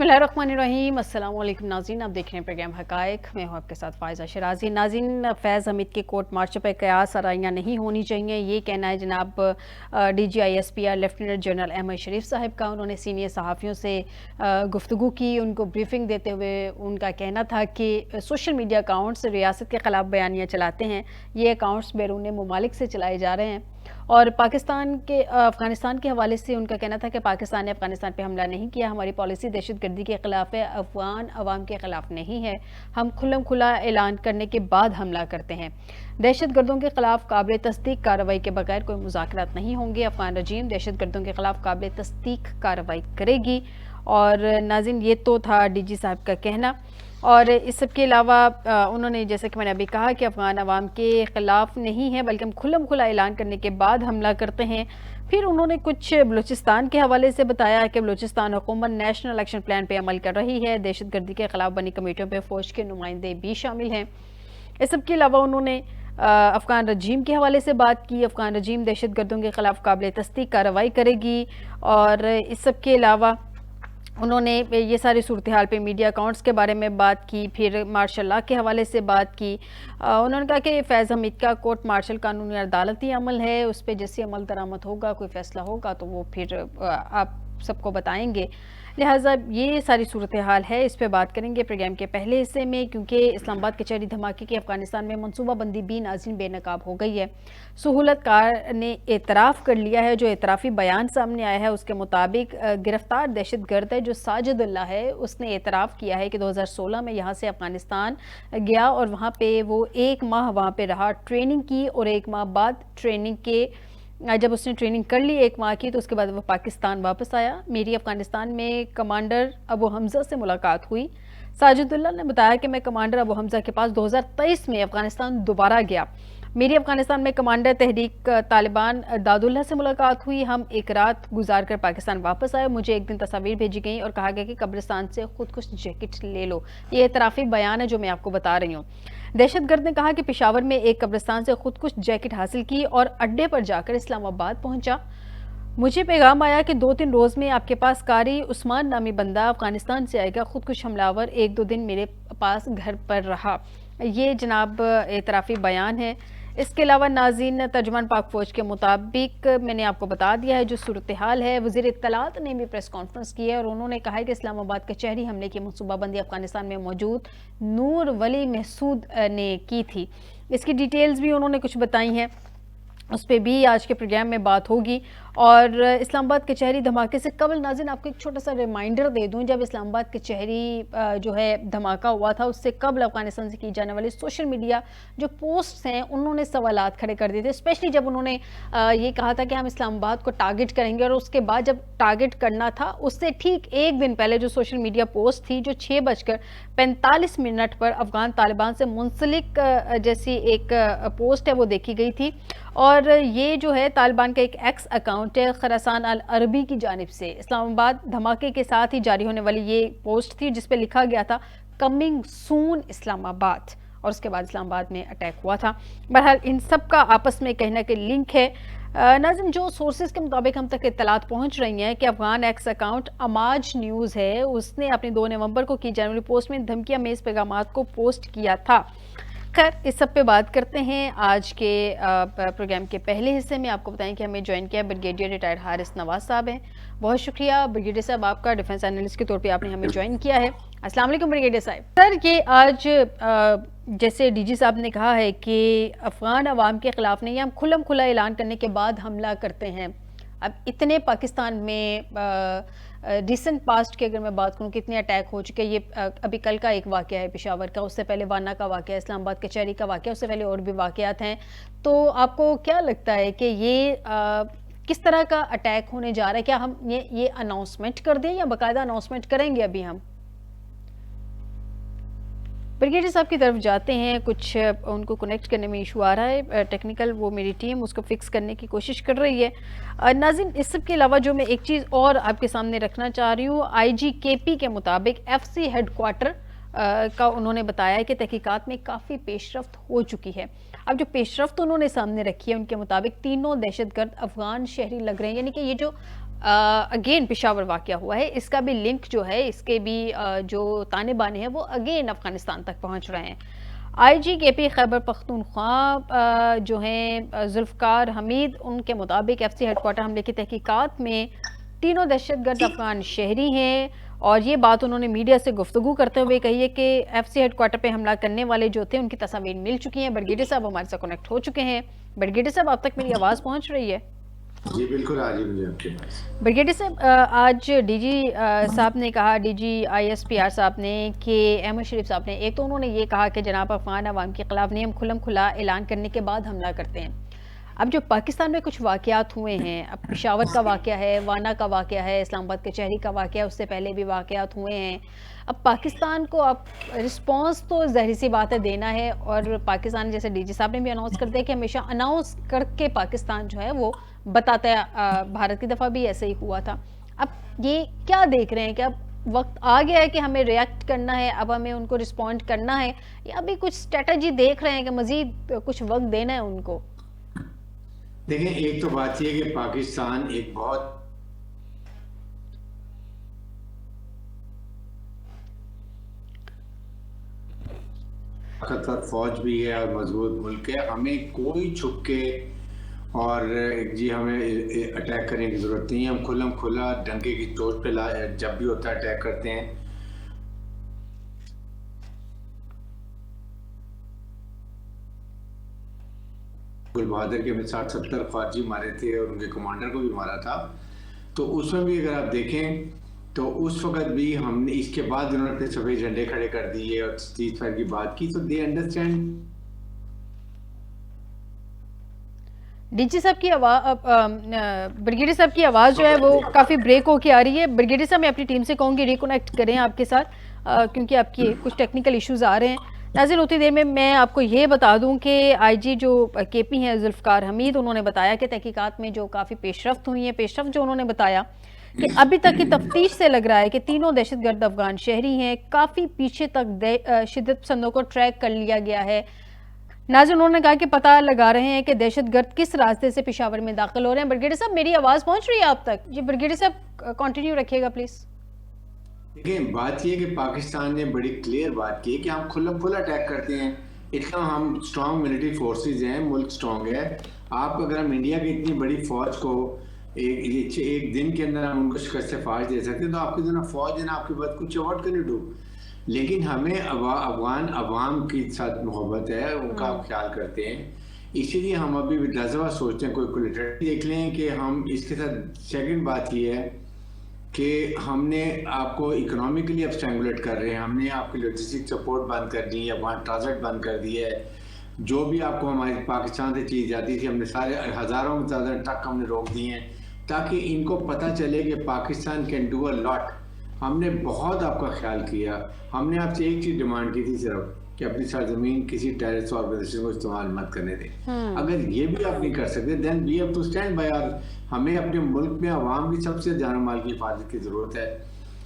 बिस्मिल्लाहिर्रहमानिर्रहीम। अस्सलाम वालेकुम नाज़रीन, आप देख रहे हैं प्रोग्राम हक़ाइक़। मैं हूँ आपके साथ फ़ाइज़ा शराज़ी। नाज़रीन, फैज़ हमीद के कोर्ट मार्शल पर क़यास आराइयाँ नहीं होनी चाहिए, ये कहना है जनाब DGISPR लेफ्टिनेंट जनरल अहमद शरीफ साहब का। उन्होंने सीनियर सहाफ़ियों से गुफ्तगू की, उनको ब्रीफिंग देते हुए उनका कहना था कि सोशल मीडिया अकाउंट्स रियासत के ख़िलाफ़ बयानियाँ चलाते हैं। ये अकाउंट्स बैरून ममालिक से चलाए जा रहे हैं और अफ़गानिस्तान के हवाले से उनका कहना था कि पाकिस्तान ने अफ़गानिस्तान पे हमला नहीं किया, हमारी पॉलिसी दहशतगर्दी के ख़िलाफ़ है, अफ़गान अवाम के ख़िलाफ़ नहीं है। हम खुल्लम खुला ऐलान करने के बाद हमला करते हैं। दहशतगर्दों के ख़िलाफ़ काबिल तस्दीक कार्रवाई के बगैर कोई मुज़ाकरात नहीं होंगे। अफ़गान रजीम दहशतगर्दों के ख़िलाफ़ काबिल तस्दीक कार्रवाई करेगी। और नाज़रीन, ये तो था DG साहब का कहना। और इस सब के अलावा उन्होंने, जैसे कि मैंने अभी कहा, कि अफ़गान अवाम के ख़िलाफ़ नहीं है बल्कि हम खुल्लम खुला ऐलान करने के बाद हमला करते हैं। फिर उन्होंने कुछ बलूचिस्तान के हवाले से बताया कि बलूचिस्तान हुकूमत नेशनल एक्शन प्लान पे अमल कर रही है, दहशतगर्दी के ख़िलाफ़ बनी कमेटियों पे फ़ौज के नुमाइंदे भी शामिल हैं। इस सब के अलावा उन्होंने अफ़गान रजीम के हवाले से बात की। अफ़गान रजीम दहशतगर्दों के ख़िलाफ़ काबिल तस्दीक कार्रवाई करेगी। और इस सब के अलावा उन्होंने ये सारी सूरत हाल पे मीडिया अकाउंट्स के बारे में बात की। फिर मार्शल लॉ के हवाले से बात की। उन्होंने कहा कि फैज़ हमीद का कोर्ट मार्शल कानूनी अदालती अमल है, उस पर जैसे अमल दरामद होगा, कोई फ़ैसला होगा तो वो फिर आप सबको बताएंगे। लिहाजा ये सारी सूरत हाल है, इस पे बात करेंगे प्रोग्राम के पहले हिस्से में, क्योंकि इस्लामाबाद कचहरी धमाके की अफ़गानिस्तान में मनसूबा बंदी भी नाज़रीन बेनकाब हो गई है। सहूलत कार ने एतराफ़ कर लिया है। जो एतराफ़ी बयान सामने आया है उसके मुताबिक गिरफ्तार दहशतगर्द है जो साजिदुल्लाह है, उसने एतराफ़ किया है कि 2016 में यहाँ से अफ़गानिस्तान गया और वहाँ पे वो 1 माह वहाँ पे रहा, ट्रेनिंग की, और 1 माह बाद ट्रेनिंग के जब उसने ट्रेनिंग कर ली 1 माह की, तो उसके बाद वो पाकिस्तान वापस आया। मेरी अफ़गानिस्तान में कमांडर अबू हमज़ा से मुलाकात हुई। साजिदुल्लाह ने बताया कि मैं कमांडर अबू हमज़ा के पास 2023 में अफ़गानिस्तान दोबारा गया। मेरी अफ़गानिस्तान में कमांडर तहरीक तालिबान दादुल्लाह से मुलाकात हुई। हम एक रात गुजार कर पाकिस्तान वापस आए। मुझे एक दिन तस्वीर भेजी गई और कहा गया कि कब्रिस्तान से खुदकुश जैकेट ले लो। ये एतराफ़ी बयान है जो मैं आपको बता रही हूँ। दहशतगर्द ने कहा कि पेशावर में एक कब्रिस्तान से खुदकुश जैकेट हासिल की और अड्डे पर जाकर इस्लामाबाद पहुंचा। मुझे पैगाम आया कि 2-3 रोज़ में आपके पास कारी उस्मान नामी बंदा अफ़गानिस्तान से आएगा। खुदकुश हमलावर 1-2 दिन मेरे पास घर पर रहा। ये जनाब एतराफ़ी बयान है। इसके अलावा नाज़रीन, तर्जुमान पाक फ़ौज के मुताबिक मैंने आपको बता दिया है जो सूरत हाल है। वज़ीर इत्तलात ने भी प्रेस कॉन्फ्रेंस की है और उन्होंने कहा है कि इस्लामाबाद कचहरी हमले की मनसूबाबंदी अफ़गानिस्तान में मौजूद नूर वली महसूद ने की थी। इसकी डिटेल्स भी उन्होंने कुछ बताई हैं, उस पर भी आज के प्रोग्राम में बात होगी। और इस्लामाबाद कचहरी धमाके से कबल नाज़रीन आपको एक छोटा सा रिमाइंडर दे दूं, जब इस्लामाबाद कचहरी जो है धमाका हुआ था उससे कबल अफ़गानिस्तान से की जाने वाली सोशल मीडिया जो पोस्ट्स हैं उन्होंने सवालात खड़े कर दिए थे। स्पेशली जब उन्होंने ये कहा था कि हम इस्लामाबाद को टारगेट करेंगे, और उसके बाद जब टारगेट करना था उससे ठीक एक दिन पहले जो सोशल मीडिया पोस्ट थी जो 6:45 पर अफ़गान तालिबान से मुंसलिक जैसी एक पोस्ट है वो देखी गई थी। और ये जो है तालिबान का एक एक्स अकाउंट है खरासान अल अरबी की जानिब से इस्लामाबाद धमाके के साथ ही जारी होने वाली ये पोस्ट थी जिस पे लिखा गया था कमिंग सून इस्लामाबाद, और उसके बाद इस्लामाबाद में अटैक हुआ था। बहरहाल इन सब का आपस में कहीं ना कहीं लिंक है। नाज़रीन, जो सोर्सेज के मुताबिक हम तक इत्तलात पहुंच रही हैं कि अफगान एक्स अकाउंट अमाज न्यूज़ है, उसने अपनी 2 नवंबर को की जाने वाली पोस्ट में धमकियां में इस पैगाम को पोस्ट किया था। खैर, इस सब पे बात करते हैं आज के प्रोग्राम के पहले हिस्से में। आपको बताएं कि हमें ज्वाइन किया ब्रिगेडियर रिटायर्ड हारिस नवाज साहब हैं। बहुत शुक्रिया ब्रिगेडियर साहब, आपका डिफेंस एनालिस्ट के तौर पे आपने हमें ज्वाइन किया है। अस्सलाम वालेकुम ब्रिगेडियर साहब। सर, ये आज जैसे DG साहब ने कहा है कि अफ़गान अवाम के ख़िलाफ़ नहीं, हम खुल्लम खुला ऐलान करने के बाद हमला करते हैं। अब इतने पाकिस्तान में रिसेंट पास्ट की अगर मैं बात करूं कितने अटैक हो चुके हैं, ये अभी कल का एक वाक़या है पेशावर का, उससे पहले वाना का वाक़या, इस्लामाबाद कचहरी का वाक़या, उससे पहले और भी वाक़यात हैं। तो आपको क्या लगता है कि ये किस तरह का अटैक होने जा रहा है? क्या हम ये अनाउंसमेंट कर दें या बाकायदा अनाउंसमेंट करेंगे? अभी हम ब्रिगेडियर साहब की तरफ जाते हैं। कुछ उनको कनेक्ट करने में इशू आ रहा है टेक्निकल, वो मेरी टीम उसको फिक्स करने की कोशिश कर रही है। नाज़रीन, इस सब के अलावा जो मैं एक चीज़ और आपके सामने रखना चाह रही हूँ, IGKP के मुताबिक FC हेडक्वार्टर का उन्होंने बताया है कि तहकीकात में काफ़ी पेशरफ्त हो चुकी है। अब जो पेशरफ्त उन्होंने सामने रखी है उनके मुताबिक तीनों दहशतगर्द अफगान शहरी लग रहे हैं, यानी कि ये जो اگین پشاور واقعہ ہوا ہے، اس کا بھی لنک جو ہے، اس کے بھی جو تانے بانے ہیں وہ اگین افغانستان تک پہنچ رہے ہیں۔ آئی جی کے پی خیبر پختونخوا جو ہیں ذوالفقار حمید، ان کے مطابق ایف سی ہیڈ کوارٹر حملے کی تحقیقات میں تینوں دہشت گرد افغان شہری ہیں، اور یہ بات انہوں نے میڈیا سے گفتگو کرتے ہوئے کہی ہے کہ ایف سی ہیڈ کوارٹر پہ حملہ کرنے والے جو تھے ان کی تصاویر مل چکی ہیں۔ بڑگیڈی صاحب ہمارے ساتھ کنیکٹ ہو چکے ہیں۔ بڑگیڈی صاحب، آپ تک میری آواز پہنچ رہی ہے؟ جی بالکل آ جی مجھے آپ کے پاس۔ بریگیڈیئر صاحب، آج ڈی جی صاحب نے کہا، D G I S P R صاحب نے، کہ احمد شریف صاحب نے، ایک تو انہوں نے یہ کہا کہ جناب افغان عوام کے خلاف نہیں، ہم کھلم کھلا اعلان کرنے کے بعد حملہ کرتے ہیں۔ اب جو پاکستان میں کچھ واقعات ہوئے ہیں، اب پشاور کا واقعہ ہے، وانا کا واقعہ ہے، اسلام آباد کچہری کا واقعہ ہے، اس سے پہلے بھی واقعات ہوئے ہیں۔ اب پاکستان کو اب رسپانس تو ظاہر سی بات ہے دینا ہے، اور پاکستان، جیسے ڈی جی صاحب نے بھی اناؤنس کر دیا کہ ہمیشہ اناؤنس کر کے پاکستان جو ہے وہ بتاتا ہے۔ بھارت کی دفعہ بھی ایسے ہی ہوا تھا۔ اب یہ کیا دیکھ رہے ہیں کہ اب وقت آ گیا ہے کہ ہمیں ریئیکٹ کرنا ہے، اب ہمیں ان کو رسپونڈ کرنا ہے، یا ابھی کچھ اسٹریٹجی دیکھ رہے ہیں کہ مزید کچھ وقت دینا ہے ان کو؟ دیکھیں، ایک تو بات یہ ہے کہ پاکستان ایک بہت طاقتور فوج بھی ہے اور مضبوط ملک ہے۔ ہمیں کوئی چھپ کے اور جی ہمیں اٹیک کرنے کی ضرورت نہیں ہے۔ ہم کھلم کھلا ڈنکے کی چوٹ پہ جب بھی ہوتا ہے اٹیک کرتے ہیں۔ گل بہادر کے 60-70 فوجی مارے تھے اور ان کے کمانڈر کو بھی مارا تھا۔ تو اس میں بھی اگر آپ دیکھیں تو اس وقت بھی ہم نے، اس کے بعد انہوں نے اپنے سفید جھنڈے کھڑے کر دیے اور سیز فائر کی بات کی، تو دے انڈرسٹینڈ۔ ڈی جی صاحب کی آواز، بریگیڈیئر صاحب کی آواز جو ہے وہ کافی بریک ہو کے آ رہی ہے۔ بریگیڈیئر صاحب، میں اپنی ٹیم سے کہوں گی ریکنیکٹ کریں آپ کے ساتھ، کیونکہ آپ کی کچھ ٹیکنیکل ایشوز آ رہے ہیں۔ ناظرین، اتنی دیر میں آپ کو یہ بتا دوں کہ آئی جی جو کے پی ہیں ذوالفقار حمید، انہوں نے بتایا کہ تحقیقات میں جو کافی پیش رفت ہوئی ہیں، پیش رفت جو انہوں نے بتایا کہ ابھی تک کی تفتیش سے لگ رہا ہے کہ تینوں دہشت گرد افغان شہری ہیں، کافی پیچھے تک شدت پسندوں کو ٹریک کر لیا گیا ہے۔ ناظرین، انہوں نے کہا کہ پتہ لگا رہے ہیں کہ دہشت گرد کس راستے سے پشاور میں داخل ہو رہے ہیں۔ بریگیڈیئر صاحب، میری آواز پہنچ رہی ہے آپ تک؟ جی بریگیڈیئر صاحب کنٹینیو رکھیے گا پلیز۔ دیکھیں، بات یہ ہے کہ پاکستان نے بڑی کلیئر بات کی ہے کہ ہم کھلم کھلا اٹیک کرتے ہیں۔ اتنا ہم اسٹرانگ ملٹری فورسز ہیں، ملک اسٹرانگ ہے۔ آپ اگر ہم انڈیا کی اتنی بڑی فوج کو ایک دن کے اندر ہم ان کو شکست فاش دے سکتے ہیں، تو آپ کی جو فوج ہے نا، آپ کی بات کچھ واٹ کین یو ڈو؟ لیکن ہمیں افغان عوام کی ساتھ محبت ہے، ان کا خیال کرتے ہیں، اسی لیے ہم ابھی 10 دفعہ سوچتے ہیں کوئی دیکھ لیں کہ ہم اس کے ساتھ۔ سیکنڈ بات یہ ہے کہ ہم نے آپ کو اکنامکلی اب اسٹرینگولیٹ کر رہے ہیں، ہم نے آپ کی لوجسٹک سپورٹ بند کر دی ہے، وہاں ٹرانزٹ بند کر دی ہے۔ جو بھی آپ کو ہمارے پاکستان سے چیز جاتی تھی، ہم نے سارے ہزاروں میں زیادہ ٹرک ہم نے روک دیے ہیں، تاکہ ان کو پتہ چلے کہ پاکستان کین ڈو اے لاٹ۔ ہم نے بہت آپ کا خیال کیا۔ ہم نے آپ سے ایک چیز ڈیمانڈ کی تھی صرف، کہ اپنی سرزمین کسی ٹیررسٹ آرگنائزیشن کو استعمال مت کرنے دیں۔ اگر یہ بھی آپ نہیں کر سکتے، then we have to stand by our. ہمیں اپنے ملک میں عوام کی سب سے جان و مال کی حفاظت کی ضرورت ہے،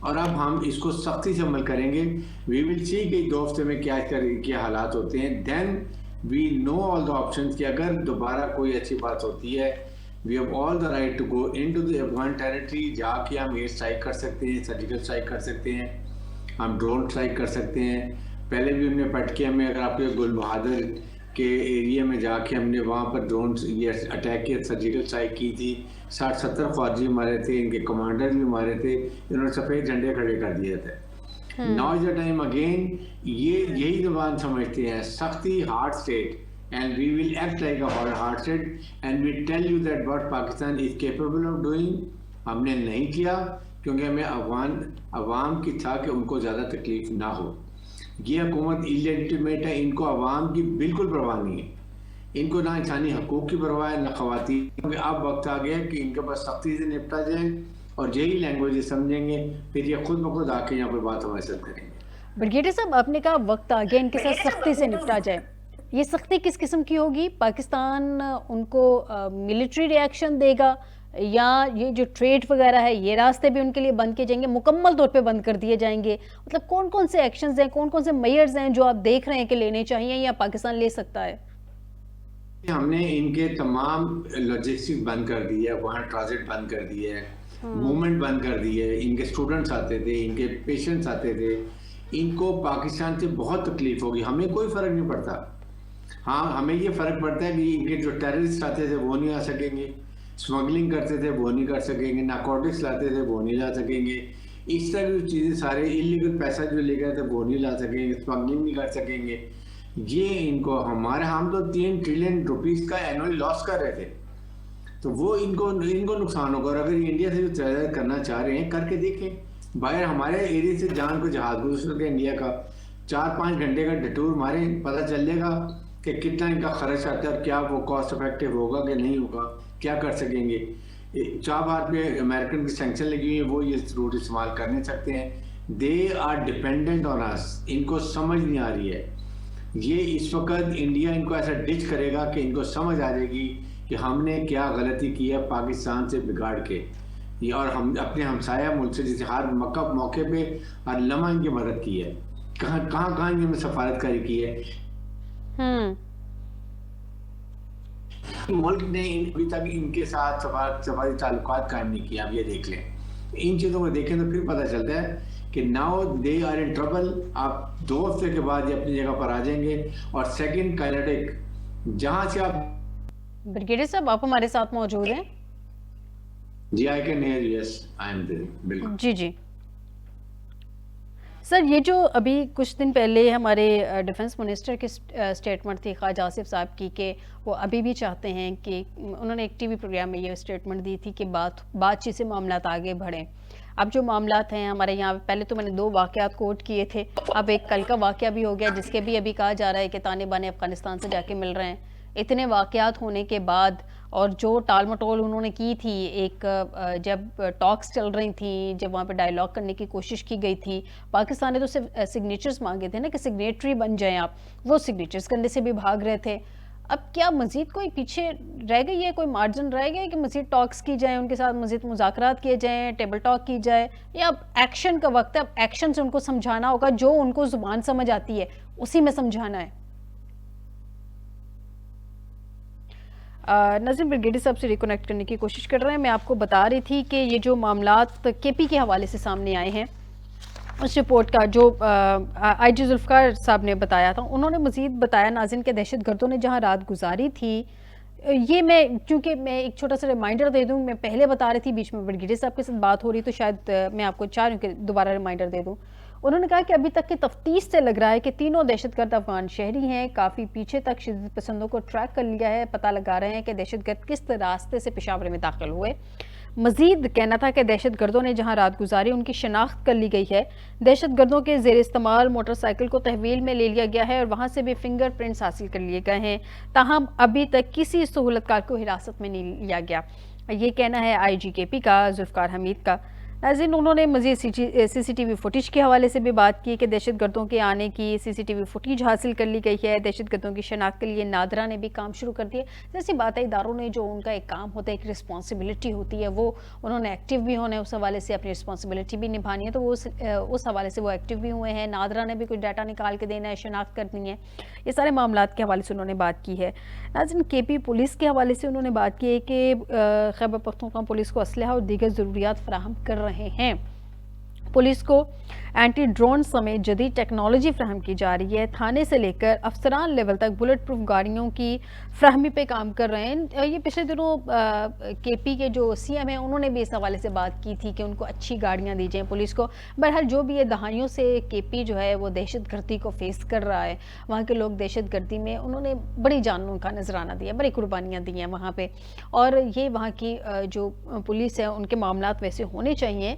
اور اب ہم اس کو سختی سے عمل کریں گے۔ وی ول سی کہ 2 ہفتے میں کیا حالات ہوتے ہیں، دین وی نو آل دا آپشنز، کہ اگر دوبارہ کوئی اچھی بات ہوتی ہے، we have all the right to go into the Afghan territory. جا کے ہم ایئر اسٹرائک کر سکتے ہیں، سرجیکل اسٹرائک کر سکتے ہیں، ہم ڈرون اسٹرائک کر سکتے ہیں۔ پہلے بھی ہم نے پٹکیا میں، اگر آپ کے گل بہادر کے ایریا میں جا کے ہم نے وہاں پر ڈرون یہ اٹیک کیا، سرجیکل اسٹرائک کی تھی، 60-70 فوجی مارے تھے، ان کے کمانڈر بھی مارے تھے، انہوں نے سفید جھنڈے کھڑے کر دیے تھے۔ Now is the time again, یہی زبان سمجھتے ہیں، سختی، hard state, and we will act like a hard state, and we tell you that what Pakistan is capable of doing. ہم نے نہیں کیا کیونکہ ہمیں عوام کی تھا کہ ان کو زیادہ تکلیف نہ ہو۔ یہ حکومت ایلیجیٹمیٹ ہے، ان کو عوام کی بالکل پرواہ نہیں ہے، ان کو نہ انسانی حقوق کی پرواہ ہے، نہ خواتین۔ کیونکہ اب وقت آ گیا کہ ان کے پاس سختی سے نپٹا جائے، اور یہی لینگویج سمجھیں گے، پھر یہ خود بخود آ کے یہاں پر بات ہمارے ساتھ کریں گے۔ بریگیڈیئر صاحب، آپ نے کہا وقت آ گیا ان کے ساتھ سختی سے نپٹا جائے، یہ سختی کس قسم کی ہوگی؟ پاکستان ان کو ملٹری ری ایکشن دے گا، یا یہ جو ٹریڈ وغیرہ ہے یہ راستے بھی ان کے لیے بند کیے جائیں گے، مکمل طور پہ بند کر دیے جائیں گے؟ مطلب کون کون سے ایکشنز ہیں، کون کون سے میئرز ہیں جو آپ دیکھ رہے ہیں کہ لینے چاہیے یا پاکستان لے سکتا ہے؟ ہم نے ان کے تمام لاجسٹک بند کر دی ہے، وہاں ٹرانزٹ بند کر دی ہے، मूवमेंट बंद कर दी है, इनके स्टूडेंट्स आते थे, इनके पेशेंट्स आते थे, इनको पाकिस्तान से बहुत तकलीफ होगी, हमें कोई फ़र्क नहीं पड़ता। हाँ, हमें ये फ़र्क पड़ता है कि इनके जो टेररिस्ट आते थे वो नहीं आ सकेंगे, स्मगलिंग करते थे वो नहीं कर सकेंगे, नारकोटिक्स लाते थे वो नहीं ला सकेंगे, इस तरह की चीज़ें सारे इलीगल पैसा जो ले गए थे वो नहीं ला सकेंगे, स्मगलिंग नहीं कर सकेंगे। ये इनको हम तो 3 ट्रिलियन रुपीस का एनुअल लॉस कर रहे थे, तो वो इनको नुकसान होगा। और अगर ये इंडिया से जो तजारत करना चाह रहे हैं करके देखें, बाहर हमारे एरिया से जान को जहाज गुजर के इंडिया का 4-5 घंटे का डिटूर मारें, पता चल जाएगा कि कितना इनका खर्च आता है और क्या वो कॉस्ट इफेक्टिव होगा कि नहीं होगा, क्या कर सकेंगे। चाबहार पे अमेरिकन की सैंक्शन लगी हुई है, वो ये रूट इस्तेमाल कर नहीं सकते हैं। They are dependent on us, इनको समझ नहीं आ रही है। ये इस वक्त इंडिया इनको ऐसा डिच करेगा कि इनको समझ आ जाएगी कि हमने क्या गलती की है पाकिस्तान से बिगाड़ के, ये और हम अपने हमसाया मुल्क से जैसे हर मौके पे हर लम्हा इनकी मदद की है, कहाँ इन्होंने सफारतकारी की है। मुल्क ने अभी तक इनके साथ सफारी ताल्लुकात कायम नहीं किया। आप ये देख लें, इन चीज़ों को देखें तो फिर पता चलता है कि now they are in trouble. आप 2 हफ्ते के बाद ये अपनी जगह पर आ जाएंगे। और सेकंड काइनेटिक, जहाँ से आप ब्रिगेडियर साहब आप हमारे साथ मौजूद हैं? जी, I can hear you, yes I am there, बिल्कुल जी सर, ये जो अभी कुछ दिन पहले हमारे डिफेंस मिनिस्टर की स्टेटमेंट थी ख्वाजा आसिफ साहब की कि वो अभी भी चाहते हैं कि उन्होंने एक टीवी प्रोग्राम में ये स्टेटमेंट दी थी कि बातचीत से मामलात आगे बढ़ें। अब जो मामलात हैं हमारे यहाँ, पहले तो मैंने 2 वाक़यात कोट किए थे, अब एक कल का वाक़या भी हो गया जिसके भी अभी कहा जा रहा है कि ताने बाने अफ़गानिस्तान से जाके मिल रहे हैं। इतने वाक़यात होने के बाद और जो टाल मटोल उन्होंने की थी, एक जब टॉक्स चल रही थी, जब वहाँ पे डायलॉग करने की कोशिश की गई थी, पाकिस्तान ने तो सिर्फ सिग्नेचर्स मांगे थे ना कि सिग्नेटरी बन जाएं आप, वो सिग्नेचर्स करने से भी भाग रहे थे। अब क्या मज़ीद कोई पीछे रह गई है, कोई मार्जिन रह गया है कि मज़ीद टॉक्स की जाए, उनके साथ मज़ीद मुज़ाकरात किए जाएँ, टेबल टॉक की जाए, या अब एक्शन का वक्त है, अब एक्शन से उनको समझाना होगा, जो उनको ज़ुबान समझ आती है उसी में समझाना है? नाज़रीन, ब्रिगेडियर साहब से रिकनेक्ट करने की कोशिश कर रहे हैं। मैं आपको बता रही थी कि ये जो मामलात केपी के हवाले से सामने आए हैं, उस रिपोर्ट का जो आईजी जुल्फ़िकार साहब ने बताया था, उन्होंने मज़ीद बताया नाज़रीन के दहशतगर्दों ने जहां रात गुजारी थी, ये चूँकि मैं एक छोटा सा रिमाइंडर दे दूँ, मैं पहले बता रही थी, बीच में ब्रिगेडियर साहब के साथ बात हो रही, तो शायद मैं आपको चाह रही हूँ कि दोबारा रिमाइंडर दे दूँ। उन्होंने कहा कि अभी तक की तफ्तीश से लग रहा है कि तीनों दहशतगर्द अफगान शहरी हैं, काफ़ी पीछे तक शिद्दत पसंदों को ट्रैक कर लिया है, पता लगा रहे हैं कि दहशतगर्द किस रास्ते से पेशावर में दाखिल हुए। मजीद कहना था कि दहशतगर्दों ने जहां रात गुजारी उनकी शनाख्त कर ली गई है, दहशतगर्दों के जेर इस्तेमाल मोटरसाइकिल को तहवील में ले लिया गया है और वहां से भी फिंगरप्रिंट्स हासिल कर लिए गए हैं, ताहम अभी तक किसी सहूलतकार को हिरासत में नहीं लिया गया। ये कहना है IGKP का, जुल्फ़िकार हमीद का। नाज़रीन, उन्होंने मज़ीद CCTV फुटेज के हवाले से भी बात की कि दहशतगर्दों के आने की CCTV फुटेज हासिल कर ली गई है, दहशतगर्दों की शनाख्त के लिए नादरा ने भी काम शुरू कर दिया। जैसी बात है, इदारों ने जो उनका एक काम होता है, एक रिस्पॉन्सिबिलिटी होती है, वो उन्होंने एक्टिव भी होना है, उस हवाले से अपनी रिस्पॉन्सिबिलिटी भी निभानी है, तो वो उस हवाले से वो एक्टिव भी हुए हैं। नादरा ने भी कुछ डाटा निकाल के देना है, शनाख्त करनी है, ये सारे मामलात के हवाले से उन्होंने बात की है। नाज़रीन, KP पुलिस के हवाले से उन्होंने बात की है कि खैबर पख्तूनख्वा पुलिस को असलहा और दीगर ज़रूरियात फराहम कर रहे हैं। पुलिस को एंटी ड्रोन समेत जदीद टेक्नोलॉजी फ्राहम की जा रही है। थाने से लेकर अफसरान लेवल तक बुलेट प्रूफ गाड़ियों की फ्राहमी पे काम कर रहे हैं। ये पिछले दिनों KP के जो CM हैं, उन्होंने भी इस हवाले से बात की थी कि उनको अच्छी गाड़ियां दी जाएं पुलिस को। बहरहाल जो भी ये दहाइयों से KP जो है वो दहशतगर्दी को फेस कर रहा है, वहाँ के लोग दहशतगर्दी में उन्होंने बड़ी जानों का नजराना दिया, बड़ी कुर्बानियाँ दी हैं वहाँ पर, और ये वहाँ की जो पुलिस है उनके मामलात वैसे होने चाहिए।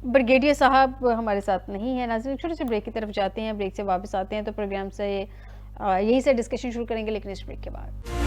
ब्रिगेडियर साहब हमारे साथ नहीं है। नाज़रीन, छोटे से ब्रेक की तरफ जाते हैं, ब्रेक से वापस आते हैं तो प्रोग्राम से यहीं से डिस्कशन शुरू करेंगे, लेकिन इस ब्रेक के बाद।